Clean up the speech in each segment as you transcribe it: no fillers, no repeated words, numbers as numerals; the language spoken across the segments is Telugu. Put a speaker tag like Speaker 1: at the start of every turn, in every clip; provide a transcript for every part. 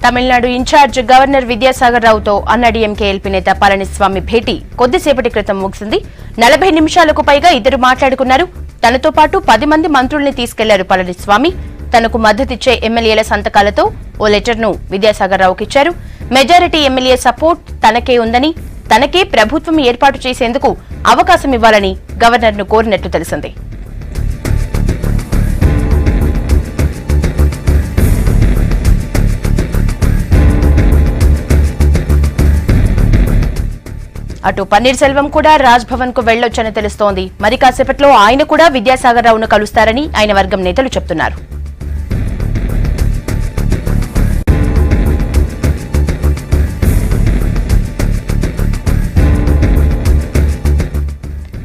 Speaker 1: తమిళనాడు ఇన్ఛార్జ్ గవర్నర్ విద్యాసాగర్ రావుతో అన్నాడీఎంకే ఎల్పీ నేత పళనిస్వామి భేటీ కొద్దిసేపటి క్రితం ముగిసింది. 40 నిమిషాలకు పైగా ఇద్దరు మాట్లాడుకున్నారు. తనతో పాటు 10 మంది మంత్రుల్ని తీసుకెళ్లారు పళనిస్వామి. తనకు మద్దతిచ్చే ఎమ్మెల్యేల సంతకాలతో ఓ లెటర్ను విద్యాసాగర్ రావుకి ఇచ్చారు. మెజారిటీ ఎమ్మెల్యే సపోర్ట్ తనకే ఉందని, తనకే ప్రభుత్వం ఏర్పాటు చేసేందుకు అవకాశం ఇవ్వాలని గవర్నర్ను కోరినట్లు తెలిసింది. అటు పన్నీర్ సెల్వం కూడా రాజ్ భవన్ కు వెళ్లొచ్చని తెలుస్తోంది. మరి కాసేపట్లో ఆయన కూడా విద్యాసాగర్ రావును కలుస్తారని ఆయన వర్గం నేతలు చెప్తున్నారు.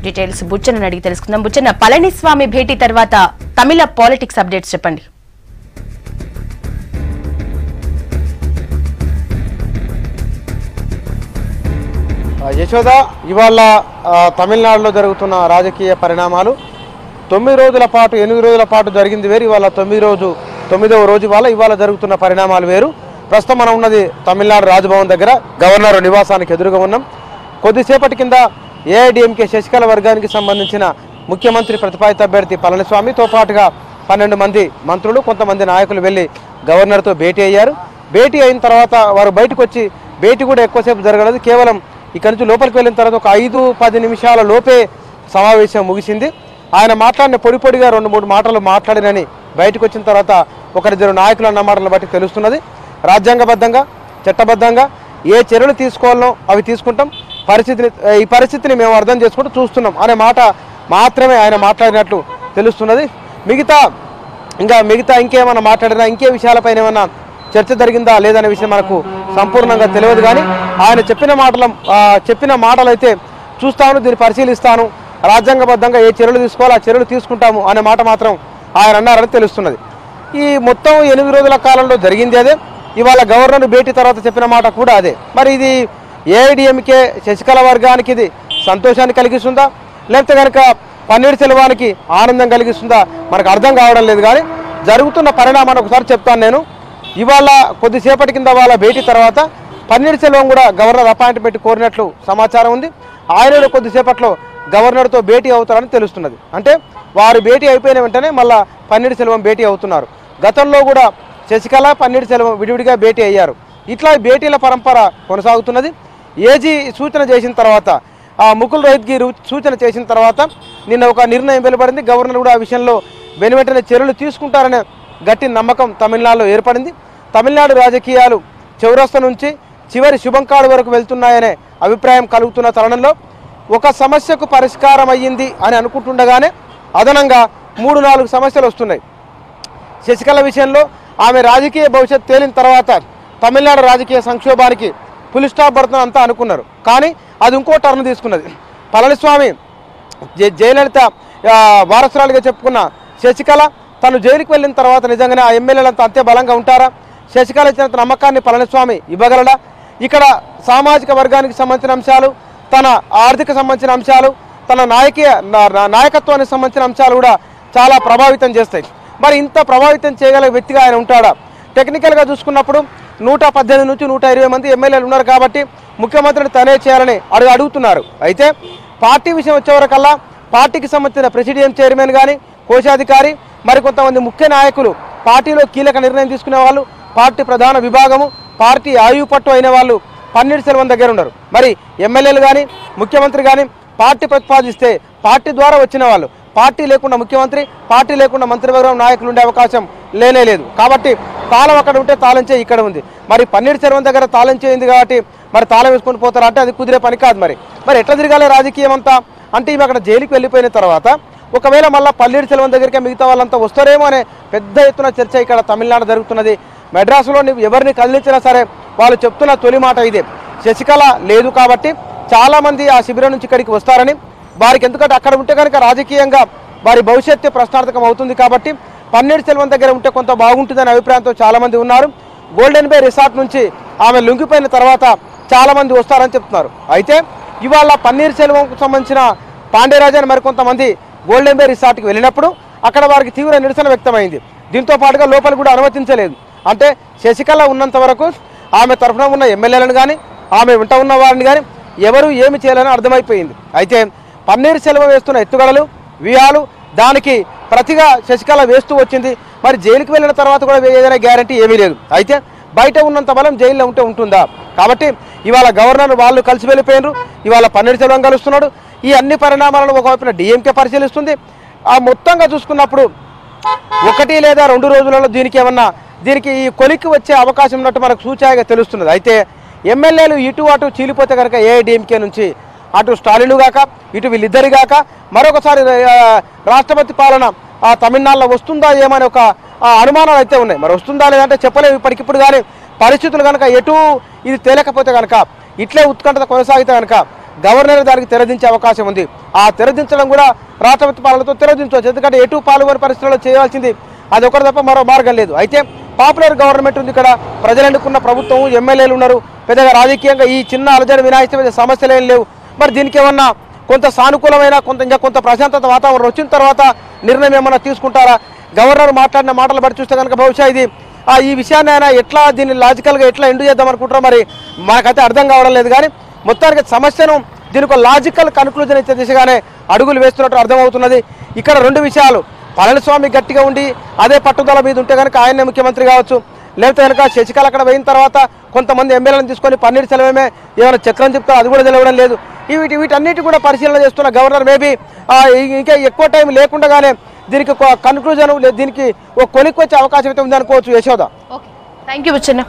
Speaker 1: డీటెయిల్స్ బుచ్చన్న అడిగి తెలుసుకుందాం. బుచ్చన్న, పళనిస్వామి భేటీ తర్వాత తమిళ పాలిటిక్స్ అప్డేట్స్ చెప్పండి.
Speaker 2: యశోద, ఇవాళ తమిళనాడులో జరుగుతున్న రాజకీయ పరిణామాలు 9 రోజుల పాటు 8 రోజుల పాటు జరిగింది వేరు. ఇవాళ 9వ రోజు ఇవాళ జరుగుతున్న పరిణామాలు వేరు. ప్రస్తుతం మనం ఉన్నది తమిళనాడు రాజ్భవన్ దగ్గర గవర్నర్ నివాసానికి ఎదురుగా ఉన్నాం. కొద్దిసేపటి కింద ఏఐడిఎంకే శశికళ వర్గానికి సంబంధించిన ముఖ్యమంత్రి ప్రతిపాదిత అభ్యర్థి పళనిస్వామితో పాటుగా 12 మంది మంత్రులు, కొంతమంది నాయకులు వెళ్లి గవర్నర్తో భేటీ అయ్యారు. భేటీ అయిన తర్వాత వారు బయటకు వచ్చి భేటీ కూడా ఎక్కువసేపు జరగలేదు. కేవలం ఇక్కడ నుంచి లోపలికి వెళ్ళిన తర్వాత ఒక 5-10 నిమిషాల లోపే సమావేశం ముగిసింది. ఆయన మాట్లాడిన పొడిగా 2-3 మాటలు మాట్లాడినని బయటకు వచ్చిన తర్వాత ఒకరిద్దరు నాయకులు అన్న మాటలను బట్టి తెలుస్తున్నది. రాజ్యాంగబద్ధంగా, చట్టబద్ధంగా ఏ చర్యలు తీసుకోవాలనో అవి తీసుకుంటాం, ఈ పరిస్థితిని మేము అర్థం చేసుకుంటూ చూస్తున్నాం అనే మాట మాత్రమే ఆయన మాట్లాడినట్లు తెలుస్తున్నది. మిగతా ఇంకేమైనా మాట్లాడినా, ఇంకే విషయాలపైన ఏమన్నా చర్చ జరిగిందా లేదనే విషయం మనకు సంపూర్ణంగా తెలియదు. కానీ ఆయన చెప్పిన మాటలు అయితే చూస్తాను, దీన్ని పరిశీలిస్తాను, రాజ్యాంగబద్ధంగా ఏ చర్యలు తీసుకోవాలో ఆ చర్యలు తీసుకుంటాము అనే మాట మాత్రం ఆయన అన్నారని తెలుస్తున్నది. ఈ మొత్తం 8 రోజుల కాలంలో జరిగింది అదే. ఇవాళ గవర్నర్ భేటీ తర్వాత చెప్పిన మాట కూడా అదే. మరి ఇది ఏఐడిఎంకే శశికళ వర్గానికి ఇది సంతోషాన్ని కలిగిస్తుందా, లేకపోతే కనుక పన్నీర్ సెల్వానికి ఆనందం కలిగిస్తుందా మనకు అర్థం కావడం లేదు. కానీ జరుగుతున్న పరిణామాన్ని ఒకసారి చెప్తాను నేను. ఇవాళ కొద్దిసేపటి కింద వాళ్ళ భేటీ తర్వాత పన్నీర్ సెల్వం కూడా గవర్నర్ అపాయింట్మెంట్ కోరినట్లు సమాచారం ఉంది. ఆయన కొద్దిసేపట్లో గవర్నర్తో భేటీ అవుతారని తెలుస్తున్నది. అంటే వారు భేటీ అయిపోయిన వెంటనే మళ్ళా పన్నీర్ సెల్వం భేటీ అవుతున్నారు. గతంలో కూడా శశికళ, పన్నీర్ సెల్వం విడివిడిగా భేటీ అయ్యారు. ఇట్లా భేటీల పరంపర కొనసాగుతున్నది. ఏజీ సూచన చేసిన తర్వాత, ముకుల్ రోహిత్గి సూచన చేసిన తర్వాత నిన్న ఒక నిర్ణయం వెలువడింది. గవర్నర్ కూడా ఆ విషయంలో వెనువెంటనే చర్యలు తీసుకుంటారనే గట్టి నమ్మకం తమిళనాడులో ఏర్పడింది. తమిళనాడు రాజకీయాలు చౌరస్తా నుంచి చివరి శుభంకాడు వరకు వెళ్తున్నాయనే అభిప్రాయం కలుగుతున్న తరుణంలో ఒక సమస్యకు పరిష్కారం అయ్యింది అని అనుకుంటుండగానే అదనంగా 3-4 సమస్యలు వస్తున్నాయి. శశికళ విషయంలో ఆమె రాజకీయ భవిష్యత్తు తేలిన తర్వాత తమిళనాడు రాజకీయ సంక్షోభానికి ఫుల్ స్టాప్ పడుతుంది అంతా అనుకున్నారు. కానీ అది ఇంకో టర్న్ తీసుకున్నది. పళనిస్వామి జయలలిత వారసురాలుగా చెప్పుకున్న శశికళ తను జైలుకి వెళ్ళిన తర్వాత నిజంగానే ఆ ఎమ్మెల్యేలంతా అంతే బలంగా ఉంటారా? శశికళ ఇచ్చినంత నమ్మకాన్ని పళనిస్వామి ఇవ్వగలడా? ఇక్కడ సామాజిక వర్గానికి సంబంధించిన అంశాలు, తన ఆర్థిక సంబంధించిన అంశాలు, తన నాయకత్వానికి సంబంధించిన అంశాలు కూడా చాలా ప్రభావితం చేస్తాయి. మరి ఇంత ప్రభావితం చేయగల వ్యక్తిగా ఆయన ఉంటాడా? టెక్నికల్గా చూసుకున్నప్పుడు 118 నుంచి 120 మంది ఎమ్మెల్యేలు ఉన్నారు కాబట్టి ముఖ్యమంత్రిని తనే చేయాలని అడుగుతున్నారు. అయితే పార్టీ విషయం వచ్చేవరకల్లా పార్టీకి సంబంధించిన ప్రెసిడియం చైర్మన్ కానీ, కోశాధికారి, మరికొంతమంది ముఖ్య నాయకులు, పార్టీలో కీలక నిర్ణయం తీసుకునే వాళ్ళు, పార్టీ ప్రధాన విభాగము, పార్టీ ఆయుపట్టు అయిన వాళ్ళు పన్నీర్ సెల్వం దగ్గర ఉన్నారు. మరి ఎమ్మెల్యేలు కానీ, ముఖ్యమంత్రి కానీ పార్టీ ప్రతిపాదిస్తే పార్టీ ద్వారా వచ్చిన వాళ్ళు, పార్టీ లేకుండా ముఖ్యమంత్రి, పార్టీ లేకుండా మంత్రివర్గం నాయకులు ఉండే అవకాశం లేదు. కాబట్టి తాళం అక్కడ ఉంటే తాళం చేయి ఇక్కడ ఉంది. మరి పన్నీర్ సెల్వం దగ్గర తాళం చేయింది కాబట్టి మరి తాళం వేసుకొని పోతారంటే అది కుదిరే పని కాదు. మరి ఎట్లా తిరగాలి రాజకీయం అంతా అంటే ఇవి అక్కడ జైలుకి వెళ్ళిపోయిన తర్వాత ఒకవేళ మళ్ళీ పన్నీర్ సెల్వం దగ్గరికి మిగతా వాళ్ళంతా వస్తారేమో అనే పెద్ద ఎత్తున చర్చ ఇక్కడ తమిళనాడు జరుగుతున్నది. మెడ్రాసులో ఎవరిని కదిలించినా సరే వాళ్ళు చెప్తున్న తొలి మాట ఇదే, శశికళ లేదు కాబట్టి చాలామంది ఆ శిబిరం నుంచి ఇక్కడికి వస్తారని, వారికి ఎందుకంటే అక్కడ ఉంటే కనుక రాజకీయంగా వారి భవిష్యత్తు ప్రశ్నార్థకం అవుతుంది కాబట్టి పన్నీర్ సెల్వం దగ్గర ఉంటే కొంత బాగుంటుందనే అభిప్రాయంతో చాలామంది ఉన్నారు. గోల్డెన్ బే రిసార్ట్ నుంచి ఆమె లొంగిపోయిన తర్వాత చాలామంది వస్తారని చెప్తున్నారు. అయితే ఇవాళ పన్నీర్ సెల్వంకు సంబంధించిన పాండ్యరాజు అని మరికొంతమంది గోల్డెన్ బే రిసార్ట్కి వెళ్ళినప్పుడు అక్కడ వారికి తీవ్ర నిరసన వ్యక్తమైంది. దీంతో పాటుగా లోపల కూడా అనుమతించలేదు. అంటే శశికళ ఉన్నంత వరకు ఆమె తరఫున ఉన్న ఎమ్మెల్యేలను కానీ ఆమె వెంట ఉన్న వారిని కానీ ఎవరు ఏమి చేయాలని అర్థమైపోయింది. అయితే పన్నీర్ సెల్వం వేస్తున్న ఎత్తుగడలు వ్యూహాలు దానికి ప్రతిగా శశికళ వేస్తూ వచ్చింది. మరి జైలుకి వెళ్ళిన తర్వాత కూడా ఏదైనా గ్యారంటీ ఏమీ లేదు. అయితే బయట ఉన్నంత బలం జైల్లో ఉంటే ఉంటుందా? కాబట్టి ఇవాళ గవర్నర్ వాళ్ళు కలిసి వెళ్ళిపోయినారు, ఇవాళ పన్నీర్ సెల్వం కలుస్తున్నాడు. ఈ అన్ని పరిణామాలను ఒకవైపున డిఎంకే పరిశీలిస్తుంది. ఆ మొత్తంగా చూసుకున్నప్పుడు 1 లేదా 2 రోజులలో దీనికి ఈ కొలిక్కి వచ్చే అవకాశం ఉన్నట్టు మనకు సూచాయిగా తెలుస్తున్నది. అయితే ఎమ్మెల్యేలు ఇటు అటు చీలిపోతే కనుక ఏఐడిఎంకే నుంచి అటు స్టాలిన్ గాక ఇటు వీళ్ళిద్దరి గాక మరొకసారి రాష్ట్రపతి పాలన తమిళనాడులో వస్తుందా ఏమని ఒక అనుమానాలు అయితే ఉన్నాయి. మరి వస్తుందా లేదంటే చెప్పలేము ఇప్పటికిప్పుడు. కానీ పరిస్థితులు కనుక ఎటు ఇది తేలకపోతే కనుక ఇట్లే ఉత్కంఠత కొనసాగితే కనుక గవర్నర్ దానికి తెరదించే అవకాశం ఉంది. ఆ తెరదించడం కూడా రాష్ట్రపతి పాలనతో తెరదించవచ్చు. ఎందుకంటే ఎటు పాల్గొనే పరిస్థితుల్లో చేయాల్సింది అది ఒకటి తప్ప మరో మార్గం లేదు. అయితే పాపులర్ గవర్నమెంట్ ఉంది ఇక్కడ, ప్రజలు ఎన్నుకున్న ప్రభుత్వం, ఎమ్మెల్యేలు ఉన్నారు. పెద్దగా రాజకీయంగా ఈ చిన్న అలజడి వినాయిస్తే సమస్యలు ఏం లేవు. మరి దీనికి ఏమన్నా కొంత సానుకూలమైన కొంత ప్రశాంతత వాతావరణం వచ్చిన తర్వాత నిర్ణయం ఏమన్నా తీసుకుంటారా? గవర్నర్ మాట్లాడిన మాటలు బట్టి చూస్తే కనుక బహుశా ఇది ఈ విషయాన్ని ఆయన ఎట్లా దీన్ని లాజికల్గా ఎట్లా ఎండు చేద్దాం అనుకుంటారో మరి మనకైతే అర్థం కావడం లేదు. కానీ మొత్తానికి సమస్యను దీనికి ఒక లాజికల్ కన్క్లూజన్ ఇచ్చే దిశగానే అడుగులు వేస్తున్నట్టు అర్థమవుతున్నది. ఇక్కడ 2 విషయాలు, పళనిస్వామి గట్టిగా ఉండి అదే పట్టుదల మీద ఉంటే కనుక ఆయనే ముఖ్యమంత్రి కావచ్చు. లేకపోతే కనుక శశికళ అక్కడ పోయిన తర్వాత కొంతమంది ఎమ్మెల్యేలను తీసుకొని పన్నీర్ సెల్వమే ఏమైనా చక్రం చెప్తారో అది కూడా తెలియడం లేదు. వీటన్నిటి కూడా పరిశీలన చేస్తున్న గవర్నర్ మేబీ ఇంకా ఎక్కువ టైం లేకుండానే దీనికి ఒక కన్క్లూజన్ దీనికి ఒక కొలిక్కి వచ్చే అవకాశం అయితే ఉంది అనుకోవచ్చు. Yashoda.
Speaker 1: Okay, thank you Buchanna.